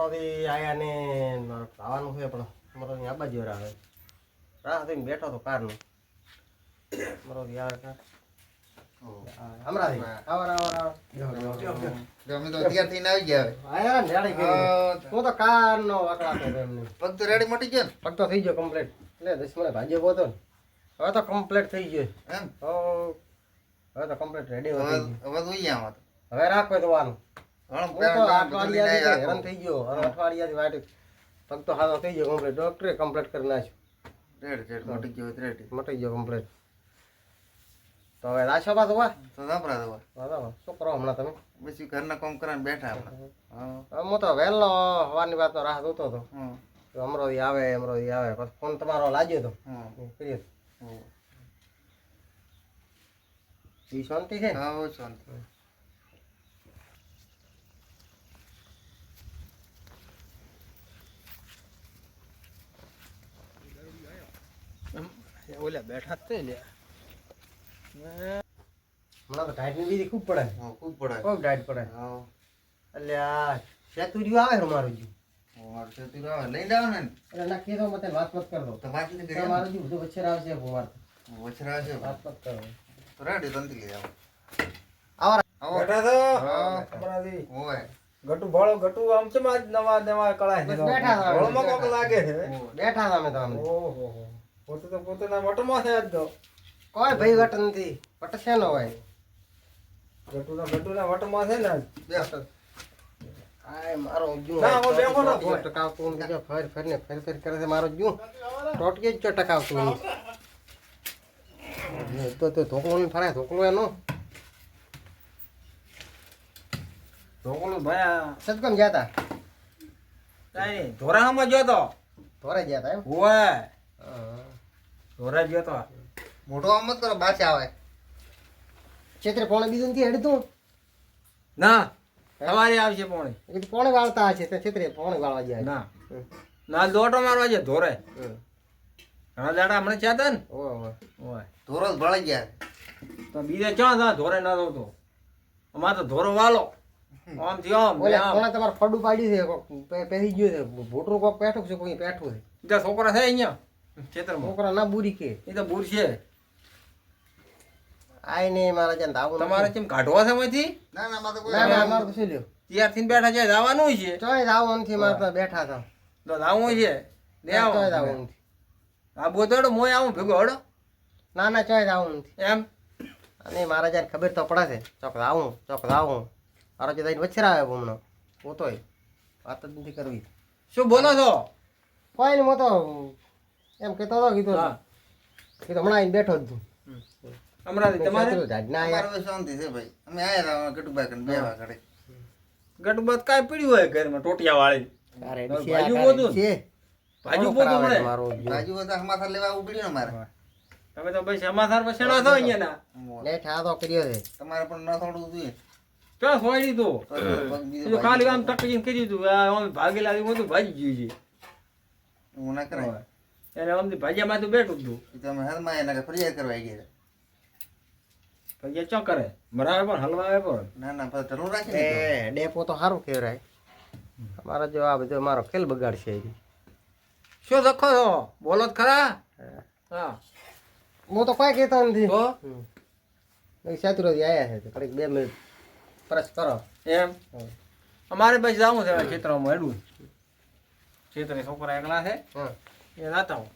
અમારોથી આયા ને આવવાનું છે પણ અમારોથી આ બાજુ આવે રાહ થઈને બેઠો તો કારનો અમારોથી આવે કાર હમણાં અમે તો અત્યારથી આવી ગયા આયા રેડી કરી હું તો કારનો વાકડા કર્યો એમને પગ તો રેડી મટી ગયો પગ તો થઈ ગયો કમ્પ્લીટ એટલે દસમણે ભાજ્યો પોતો ને હવે તો કમ્પ્લીટ થઈ ગયો એમ હવે તો કમ્પ્લીટ રેડી હવે થઈ ગયું હવે જોઈ ગયા હવે રાખો દવાનું હણ હું તો અઠવાડિયાથી હેરાન થઈ ગયો હવે અઠવાડિયાથી વાટે પગ તો હાથો થઈ ગયો કમ્પ્લીટ ડોક્ટરે કમ્પ્લીટ કરી નાખ્યું રેડ મટી ગયો રેડી મટી ગયો કમ્પ્લીટ તો હવે રાશો પાછો વા તો સાંભળા દવા બરાબર શું કરો હમણાં તમે પછી ઘરના કામ કરીને બેઠા આપણે હવે હું તો વહેલો હવાની વાતનો રાહ જોતો હતો હા તો અમરોથી આવે પછી ફોન તમારો લાગ્યો હતો હા કરીએ ઈ શાંતિ છે હા શાંતિ ઓલા બેઠા જ લે હમણાં તો ટાઈટની બીજી ખૂબ પડે હા ખૂબ પડે ખૂબ ટાઈટ પડે હા એટલે આ સેતુર્યું આવે છે મારું જીવ મારું છેતી આવે લઈને આવો ને એટલે ના કીધો મત વાત મત કરતો તો વાત નથી કરી મારું જીવ બધું વચ્ચે આવશે ભૂમાર વછરા છે વાત મત કરો તો રેડી તંતી લઈ આવો આવો આવો બેઠા તો હા આપણાથી ઓય ગટુ ભાળો ગટુ આમ છે માં નવા નવા કળાય બસ બેઠા હતા. ભાળોમાં કોક લાગે છે બેઠા હતા અમે તો અમે ઓહો પોતે તો પોતાના વટમાં છે આજ તો કોઈ ભાઈ વટ નથી વટ છે નો હોય ગટુના વટમાં છે ને આજ. બેસ આય મારો જુ ના, હું બેઠો નથી. ટકાવતું નથી ફર ફર કરે છે મારો જુ ટોટકે જ ટકાવતું નથી તો ધોકલો ને ફરાય ધોકલો એનો ઢોકળું ભાઈ સદકમ ગયા તા કાઈ ધોરામાં ગયો તો ધોરે ગયા તા એમ ઓય હા. ધોરા ગયો તો મોટો આમ મત કરો બાચા આવે છેતરે પોણે બીજું નથી હેડતું ના સવારે આવશે પોણી એ કીધું પોણે વાળતા હશે તે છેતરે પોણે વાળવા ગયા ના ના દોટો મારવા છે ધોરે ઘણા દાડા હમણાં છે ને ઓહો ઓય ધોરો જ ભળાઈ ગયા તો બીજે ક્યાં થા ધોરે ના દો તો અમારે તો ધોરો વાલો આમ થી આમ ઓલે આમ કોણે તમારે ફડું પાડ્યું છે કોક પહેરી ગયું છે ભોટરું કોક પેઠું છે કોઈ પેઠું છે બીજા છોકરા છે અહીંયા ખેતરમાં છોકરા ના બુરી કે એ તો બુર છે આય ને મારા જન આવું તમારે કેમ કાઢવા છે એમાંથી ના ના મારે કોઈ ના ના મારું તો શું લ્યો તૈયાર થઈને બેઠા છે જવાનું છે ચોય આવું નથી મારે તો બેઠા હતા તો આવું છે લે આવો ચોય આવું નથી આ બોતડો મોય આવું ભેગો હડો ના ના ચોય આવું નથી એમ અને મારા જયારે ખબર તો પડે છે ચોક આવું મારો જે દઈને વચ્ચે આવે હમણાં પોતોય વાત જ નથી કરવી શું બોલો છો કોઈ નહીં હું તો એમ કહેતો હતો કીધું હા. હમણાં આવીને બેઠો જ છું અમરાથી તમારે જાડના અમારે આયા હવે શાંતિ છે ભાઈ અમે આયા હતા ગટુભાઈ કરીને બેવા ઘડે ગટબત કાંઈ પડ્યું હોય ઘરમાં ટોટિયા વાળી અરે ભાજુ બોતું ને? છે ભાજુ બોતું મળે મારો બાજુ બધા સમાથા લેવા ઉભડ્યો ને મારે તમે તો ભાઈ સમાધાર પછેડા છો અહીંયા લેટ આ તો કર્યો છે તમારે પણ ન થોડું જોઈએ ક્યાં સોઈ દીધું તો પગ બીજો બીજું ખાલી આમ ટકીને કરી દીધું આ આમ ભાગી લાગી બધું ભાજી ગયું છે હું ના કરાય એને આમથી ભાજ્યામાં તો બેઠું જ હતું એ તમે હદમાં એના ફરિયાદ કરવા આવી ગયા ભાગ્યા ચો કરે મરાવે પણ હલવાવે પણ ના ના પછી ઢરું રાખી એ ડેપો તો સારું કહેવાય અમારા જો આ બધો મારો ખેલ બગાડશે એ. શું લખો છો બોલો જ ખરા હા હું તો કોઈ કહેતો નથી તો સાતુરથી આવ્યા છે કડીક 2 મિનિટ પ્રસ કરો એમ અમારે પછી જવું છે ખેતરમાં હેડવું ખેતરે છોકરા એકલા છે હા એ નાતા હું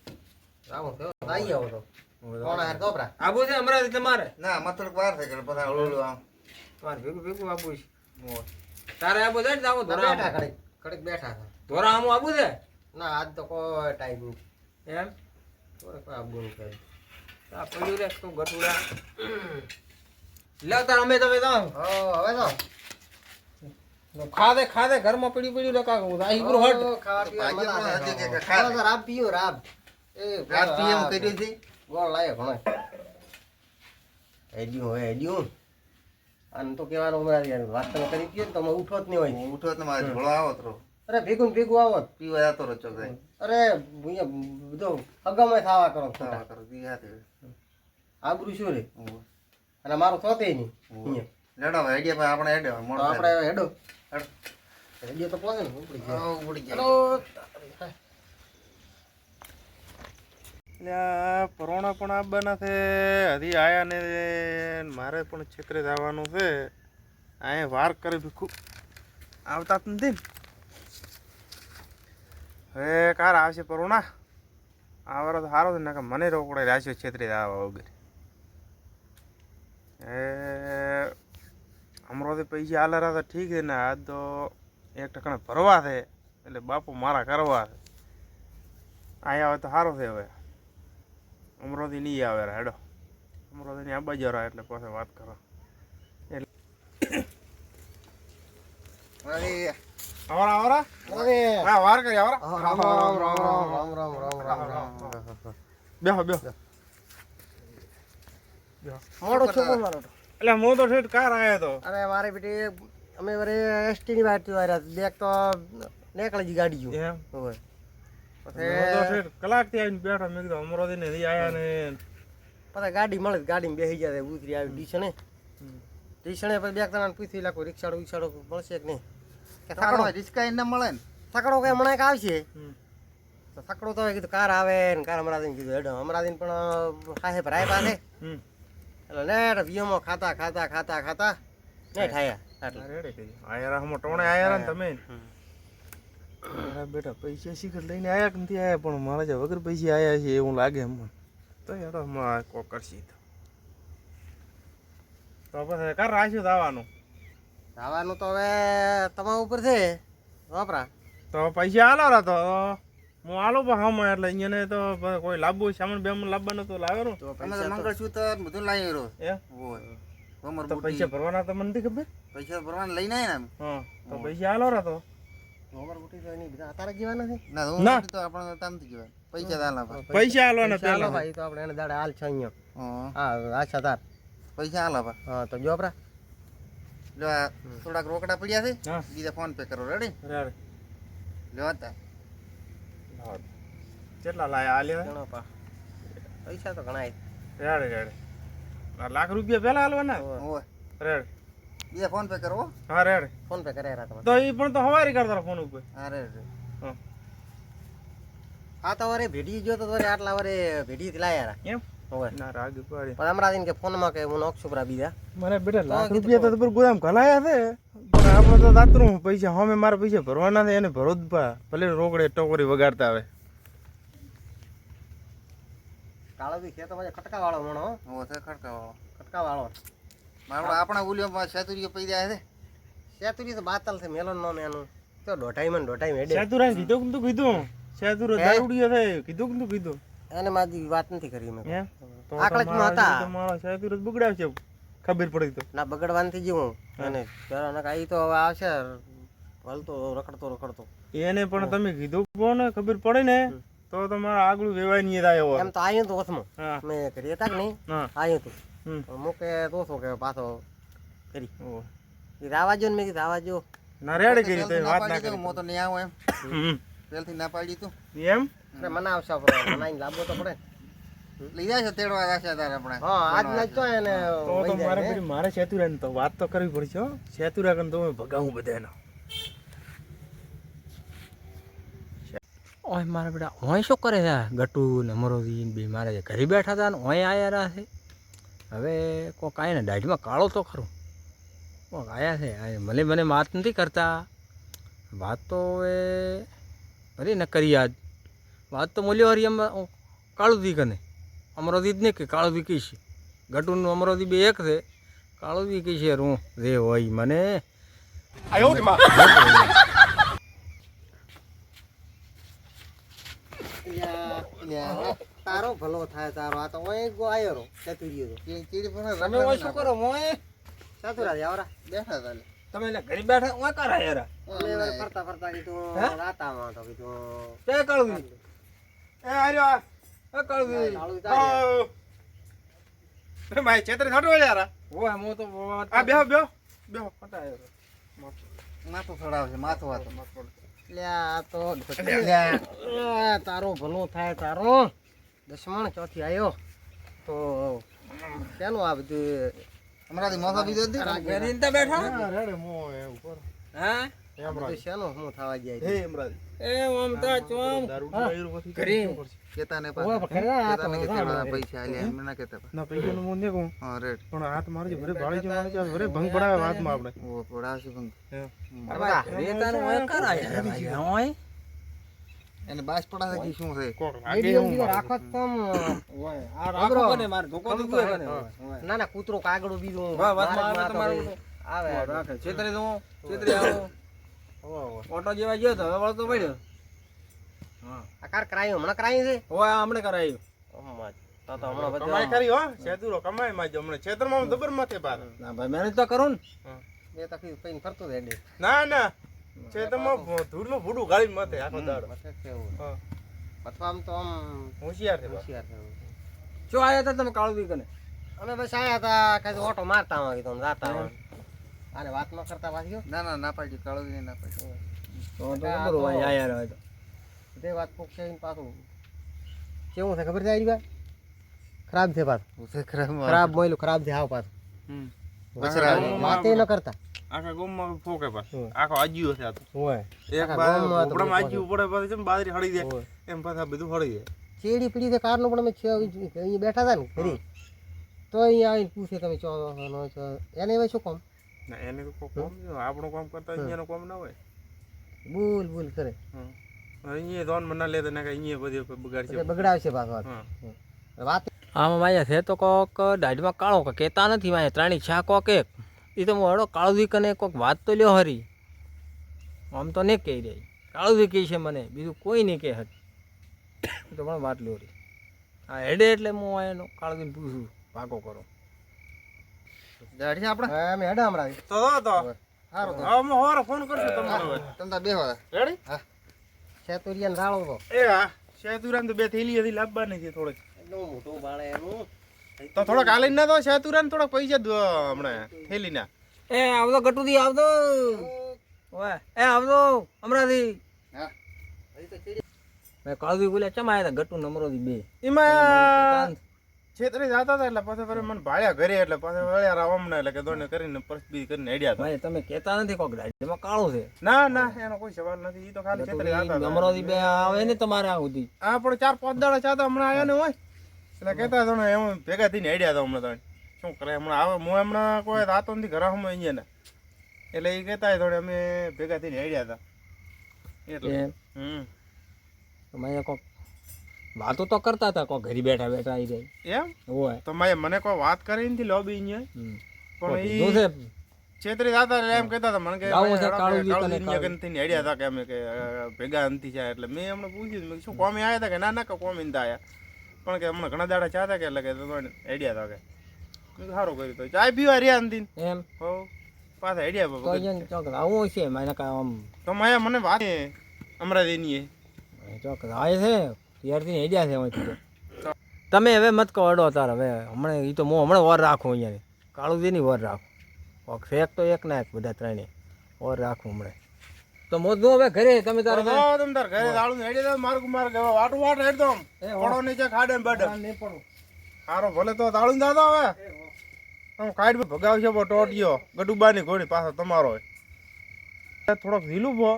આવું તો આવી આવો તો કોણ હાર કોપરા આબુ છે અમરાથી તમારે ના આમાં થોડીક વાર થાય કે પછી હળવું હળવું આમ તમારે ભેગું ભેગું આબુ છે તારે આબુ છે ને આવું ધોરા બેઠા કડીક કડીક બેઠા હતા ધોરા આમ આબુ છે ના આજ તો કોઈ ટાઈમ નથી એમ કોઈ આબુ નથી આ પડ્યું રે તું ગટુડા લે તાર અમે તમે જાઓ હો હવે તો ખાધે ઘરમાં પડ્યું રે કાકા આહી ગુરુ હટ ખાવા પીવા ભાગ્ય મજા પણ હજી આવે. કે ખાધે. હવે તો રાબ પીયો રાબ એ રાત પી એમ રાબ. કર્યું છે ગોળ લાયો ઘણો હેડ્યું અને તો કહેવાનું અમારે યાર વાત તમે કરી પીએ ને તો અમે ઉઠો જ નહીં હોય હું ઉઠો તો મારે ઢોળો આવો તો અરે ભેગું ને ભેગું આવો જ. પીવા જતો રહો ચોક જાય અરે ભૂયા બધો હગામાં થવા કરો ખોટા. ખાવા કરો પી હાથે આબરૂ શું રે ઓહો. અને મારું થોતે નહીં ઓહો. અહીંયા લેડો હવે હેડ્યા ભાઈ આપણે હેડ્યા તો મોડો આપણે હેડો હેડ. રેડિયો તો પહોંચે ને ઉપડી ગયો. આવ ઉડી ગયા. હેલો. એટલે આ પરોણા પણ આવવાના છે હજી આયા ને મારે પણ છેતરે જવાનું છે અહીંયા વાર કરી ભીખું આવતા જ નથી ને હવે કાર આવશે પરોણા આવરો તો સારો છે ને કે મને રોકડે રાખ્યો છેતરી આવવા વગર અમરોથી પૈસા આલેરા તો ઠીક છે ને આ તો 1% ભરવા છે એટલે બાપુ મારા કરવા છે અહીંયા આવે તો સારું છે હવે અમરોથી નહીં આવે હેડો અમરોથી આ બાજુ રહે એટલે પાસે વાત કરો અરે આવરા આવરા અરે હા વાર કરી આવરા રામ રામ રામ રામ રામ રામ રામ રામ. બેહો બેહો મોડો છોકરો મારો તો. એટલે હું તો ઠેઠ કાર આવ્યો તો અરે મારી બેટી અમે વરે એસટી ની વાત વાર્યા બેગ તો નીકળી ગઈ ગાડી જો એમ હોય હું તો પછી ઠેઠ કલાકથી આવીને બેઠા મેં કીધું અમરોથી ને હજી આયા ને પછી ગાડી મળે ગાડીમાં બેસી જાય ઉતરી આવી ડીશણે ડીશણે પછી બે ત્રણ પૂછી લાખો રિક્ષાડો વિક્ષાડો મળશે કે નહીં કે સકડો સકડો રિસ્કા એને મળે ને સકડો કઈ મને આવશે હમ. તો સકડો તો કીધું કાર આવે ને કાર અમરાદીને કીધું હેડો અમરાદીને પણ ખાસે ભરાય પાસે હમ એટલે નેટ વીમો ખાતા ખાતા ખાતા ખાતા ને ઠાયા એટલે રેડી કરી આયા હમ ટોણે આયા ને તમે મારા બેટા પૈસા શીખર લઈને આયા કે નથી આયા પણ મારા જે વગર પૈસા આયા છે એવું લાગે એમ તો હેડો માં કો કરશી તો પછી કર રાખ્યું દાવાનું ખાવાનું તો હવે તમારા ઉપર છે વાપરા તો પૈસા આલો રા તો હું આલો પણ હમ એટલે અહીંયા તો કોઈ લાવવું સામાન બેમાન લાવવાનું તો લાવેરો તો તમે તો પૈસા તો મંગળસૂત્ર બધું લાવી રહ્યો એ હોય કમર તો બુટી પૈસા ભરવાના તો મને નથી ખબર પૈસા ભરવાના લઈને આવ્યા ને હા તો પૈસા આલો રા તો ગોબર બુટી તો એની બધા તારા જેવા નથી ના હું ના. તો આપણે તામથી કહેવાય પૈસા દાલા પર પૈસા આલવાના ચાલો પેલા ભાઈ તો આપણે એને દાડે હાલ છે અહીંયા હા હા આછા તાર પૈસા આલા પર હા તો જો આપરા જો આ થોડાક રોકડા પડ્યા છે હા બીજા ફોન પે કરો રેડી રેડ લ્યો તા કેટલા લાયા આલ્યા ઘણો પા પૈસા તો ઘણા રેડ રેડ આ લાખ રૂપિયા પેલા આલવાના હોય રેડ બીજા ફોન પે કરો હો. હા રેડ ફોન પે કર્યા તમે તો એ પણ તો હવારી કરતા ફોન ઉપર હા રે રે હા આ તો વરે ભેડી ગયો તો વરે આટલા વરે ભેડી થી લાયા એમ હોય ના રાગ પાડી પણ હમણાં કે ફોનમાં કે હું નોકસુપરા બીજા મને બેટા લાખ રૂપિયા તો પર ગોદામ ઘલાયા છે પણ આપણે તો દાતરું પૈસા હમે મારા પૈસા ભરવાના છે એને ભરો જ પા ભલે રોકડે ટોકરી વગાડતા આવે કાળો બી ખેતો માં ખટકા વાળો મણો હો છે ખડકાવો ખટકા વાળો મારો આપણા ઉલિયોમાં સેતુરીઓ પડી જાય છે સેતુરી તો બાતલ છે મેલોન નો એનું તો દોઢાઈ હેડે સેતુરા કીધું કે તું કીધું સેતુરો દારૂડિયો છે કીધું કે તું કીધું એને મારી વાત નથી કરી મેં એમ તો આકડજમાં હતા. મારો સેતુરો જ બગડાવશે ખબર પડી તો ના બગડવાનથી જીવું એને પેલા ના કાઈ તો હવે આવશે હલતો રખડતો એને પણ તમે કીધું કોણ ને ખબર પડે ને તો તમારે આગળ વેવાય નહીં થાય એવો એમ તો આવ્યું તો વસમાં હા મેં કરી હતા કે નહીં હા આવ્યું તું હમ પણ મૂકે તો શું કે પાછો કરી ઓહો. એ રાવાજો ને મેં કીધું રાવાજો ના રેડી કરી તો વાત ના કરી હું તો નહીં આવું એમ કરી પહેલથી ના પાડી તું એમ એટલે મનાવશે આપણે મનાઈને લાવવો તો પડે લઈ જાય છે તેડવા જશે તારે આપણે હા આજ ના તો એને તો મારે પેલી મારે સેતુરા તો વાત તો કરવી પડશે હો સેતુરા કન તો હું ભગાવું બધાનો ઓય મારા બેટા ઓય શું કરે છે ગટુ ને મરોજી ને બે મારે જે ઘરે બેઠા હતા ને ઓય આયા રહ્યા છે હવે કોક આયા ને દાઢીમાં કાળો તો ખરો કોક આયા છે મને વાત નથી કરતા વાત તો હવે ભરી ન કરી આજ વાત તો મૂલ્યો હરી એમ કાળુદી કને અમરોદી જ નહીં કે કાળુદી કઈ છે ગટુનું અમરોદી બે એક છે કાળુદી કઈ છે હું રે હોય મને તારો ભલો થાય તારો આ તો ઓય ગો આયો રો સેતુરી તો ચીડી પર તમે ઓય શું કરો મોય સેતુરા આવરા બેઠા હતા લે. તમે એટલે ઘરે બેઠા ઓય કર યાર અમે ફરતા ફરતા કીધું રાતામાં તો કીધું તે કાળુદી એ આર્યો એ કાળુદી કાળું તારે. ભાઈ છેતરી થતો યાર ઓય મો તો આ બેહો બેહો બેહો પટાયો માથું ચડાવશે માથું વાતો લે આ તો તારો ભલો થાય તારો દશમણ ચોથી આવ્યો તો શેનું આ બધું હમણાંથી મોસો બીજો જ દીધો. ઘરે બેઠા રેડે મો ઉપર હા આ બધું શેનું શું થવા જાય હે એમરાજ એ ઓમ તા ચોમ દારૂ પીવાયું પછી કરી. શું કરશે? કેતા ને ઓય, પણ ખરા આ તો કેતા ને કે ના તેડવા મળે. પૈસા આલ્યા એમ ના કેતા ના પૈસાનું હું નહીં કહું હા રેડ પણ હાથ મારજો ભરે ભાળી જવાનું છે ભરે ભંગ પડાવે હાથમાં આપણે ઓ પડાવશે પણ હે. રેતાનું ઓય કરાય ભાઈ ઓય એને બાસ પડાવે કે શું છે કોક લાગે વિડીયો એવું બીજો મારે. રાખો તો તમ ઓય આ રાખો બને માર ધોકો દીધો બને ના ના કૂતરો કાગડું બીજું વાહ, વાત મારે માં આવે માં તો તમારું. ભાઈ આવે રાખે છેતરે તો છેતરે આવો ઓય, ઓટો જેવા ગયો તો હવે વળતો પડ્યો હા આ કાર કરાયું હમણાં કરાયું છે ઓય આ હમણે કરાયું ઓમાં તો હમણાં બધું કમાઈ કરી હો સેતુરો કમાઈ માં જો હમણાં છેતરમાં દબર માથે પાર ના ભાઈ મહેનત તો કરું ને બે તકલીફ પૈન ફરતો જ હેડે ના ના છેતરમાં ધૂળનું ભૂડું ગાળી માથે આખો દાડો મથે કેવું હા અથવા આમ તો આમ હોશિયાર છે બા. હોશિયાર થવું જો આયા હતા તમે કાળું કને અમે બસ આયા હતા કઈ ઓટો મારતા હોય તો જાતા હોય આને વાત ન કરતા પાછી ના ના ના પાડી કાળો ને ના પાડી તો ખબર હોય આયા રહ્યો તો તે વાત પોકે પાછું કેવું છે ખબર છે આરી વાત ખરાબ છે પાછું ઉસે ખરાબ ખરાબ મોયલું ખરાબ છે હાવ પાછું હમ. વાતે ન કરતા આખા ગામમાં ફોકે પાસ હમ. આખો આજીયો છે આ તો હોય એક આખા બાર ગામમાં તો ઉપડામાં બહુ આજીયું પડે પછી જેમ બાદરી હળી જાય હોય. એમ પાછા બધું હળી જાય ચેડી પીડી છે કારનું પણ અમે અહીંયા બેઠા હતા ને ઘરે તો અહીંયા આવીને પૂછે તમે ચો નો છો એને હવે શું કામ ના એને તો કોઈ કામ નહીં હોય. આપણું કામ કરતા અહીંયાનું કામ ના હોય બોલ બોલ કરે હમ. અહીંયા ધોન મના લેતા ને અહીંયા બધી બગાડશે એટલે બગડાવશે પાછો વાત હા વાત આમાં માયા છે તો કોક દાઢમાં કાળો કે કહેતા નથી માયા ત્રાણી છા કોક એક એ તો હું હડો કાળું કને કોક વાત તો લ્યો હરી આમ તો નહીં કહી રહી કાળું કહે છે મને બીજું કોઈ નહીં કહે હરી એ તો પણ વાત લ્યો રી હા હેડે એટલે હું એનો કાળું પૂછું ભાગો કરો દાઢી આપણે હા અમે હેડા હમણાં તો તો સારું તો હવે હું સવારે ફોન કરશું તમને હવે તમે તાર બેહો રેડી શેતુરિયાને રાળો તો એ હા શેતુરાન તો બે થેલી હતી લાવવાની છે થોડીક એટલું મોટું બાળે એનું તો થોડાક આલીને ના તો શેતુરાન થોડાક પૈસા દો હમણાં થેલીના એ આવતો ગટુથી આવતો ઓય એ આવતો હમણાંથી હા મેં કાળું બોલ્યા ચમ આવ્યા હતા ગટુ નમરોથી બે એમાં છેતરી જતા હતા એટલે પછી ફરી મને ભાડ્યા ઘરે એટલે પછી વળ્યા રાવમને એટલે કે દોડને કરીને પરસ્પી કરીને હેડ્યા હતા ભાઈ તમે કહેતા નથી કોક દાઢીમાં કાળું છે ના ના એનો કોઈ સવાલ નથી ઈ તો ખાલી છેતરી જતા હતા નમરોથી બે આવે ને તમારે આ સુધી હા પણ 4-5 દાડા ચાતા હમણાં આવ્યા ને હોય એટલે કહેતા હતા ને એમ ભેગા થઈને હેડ્યા હતા હમણાં તો શું કરે હમણાં આવે હું હમણાં કોઈ રાતો નથી ઘરે હમ અહીંયા ને એટલે એ કહેતા થોડે અમે ભેગા થઈને હેડ્યા હતા એટલે એમ હમ મેં કોક વાતો તો કરતા હતા કોક ઘરે બેઠા બેઠા આવી જાય એમ હોય તો મને કોઈ વાત કરી નથી લોબી અહીંયા પણ કીધું છે છેતરી જતા એટલે એમ કહેતા હતા મને કે લાવો છે ભાઈ કાળું કાળું જીતને જીતને કનથી હેડ્યા હતા કે અમે કે ભેગા અંતી જાય એટલે મેં એમને પૂછ્યું મેં કીધું, શું કોમી આવ્યા હતા કે ના ના કે કોમી નતા આયા પણ કે હમણાં ઘણા દાડા ચાતા કે એટલે કે તમે હેડ્યા હતા કે મેં કીધું સારું કર્યું તો ચાય પીવા રહ્યા અંતી એમ હો પાછા હેડ્યા તો બાબા અહીંયા ચોક આવું છે મને કાંઈ આમ તો માયા મને વાત અમરાદેની ચોક આવે છે ત્યારથી હેડ્યા છે અહીંથી તો તમે હવે મત કહો અડો તાર હવે હમણાં એ તો હું હમણાં વર રાખું અહીંયા કાળુજીની વર રાખું કોક છે એક તો એક ના એક બધા ત્રણે વર રાખું હમણાં તો મોજનું હવે ઘરે તમે તારે તમે તાર ઘરે દાળું હેડી માર્ગ માર્ગ વાટું વાટ હેડ દો પડો નીચે ખાડે બેડે નહીં પડું હારો ભલે તો દાળું દાદા હવે આમ કાઢ ભગાવશે બો ટોટિયો ગડુબાની ઘોડી પાછો તમારો હોય થોડોક ઢીલું બો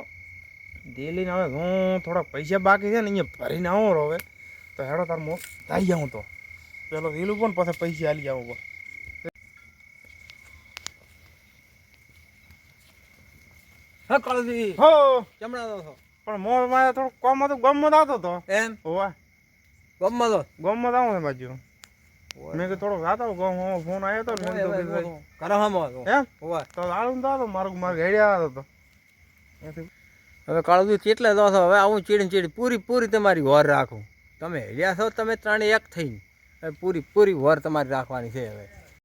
ઢીલીને હવે હું થોડાક પૈસા બાકી છે ને અહીંયા ભરીને આવો હવે તો હેડો તાર મો થઈ જાઉં તો પેલો ઢીલું પણ પછી પૈસા હાલી જાઉં બો હા કાળુજી હો ચમડા દો છો પણ મો મારે થોડું કોમ હતું ગમમાં આવતો તો એમ હોવા ગમમાં દો ગમમાં આવું છે બાજુ મેં કે થોડોક જાતો ગમ ફોન આવ્યો તો મેં કીધું કરાવવામાં એમ હોવા તો દાળું દાદો માર્ગ માર્ગ હેડ્યા હતો હવે કાળુજી કેટલે દો છો હવે આવું ચીડી પૂરી તમારી વર રાખું તમે હેડ્યા છો તમે ત્રણે એક થઈને હવે પૂરી વર તમારી રાખવાની છે હવે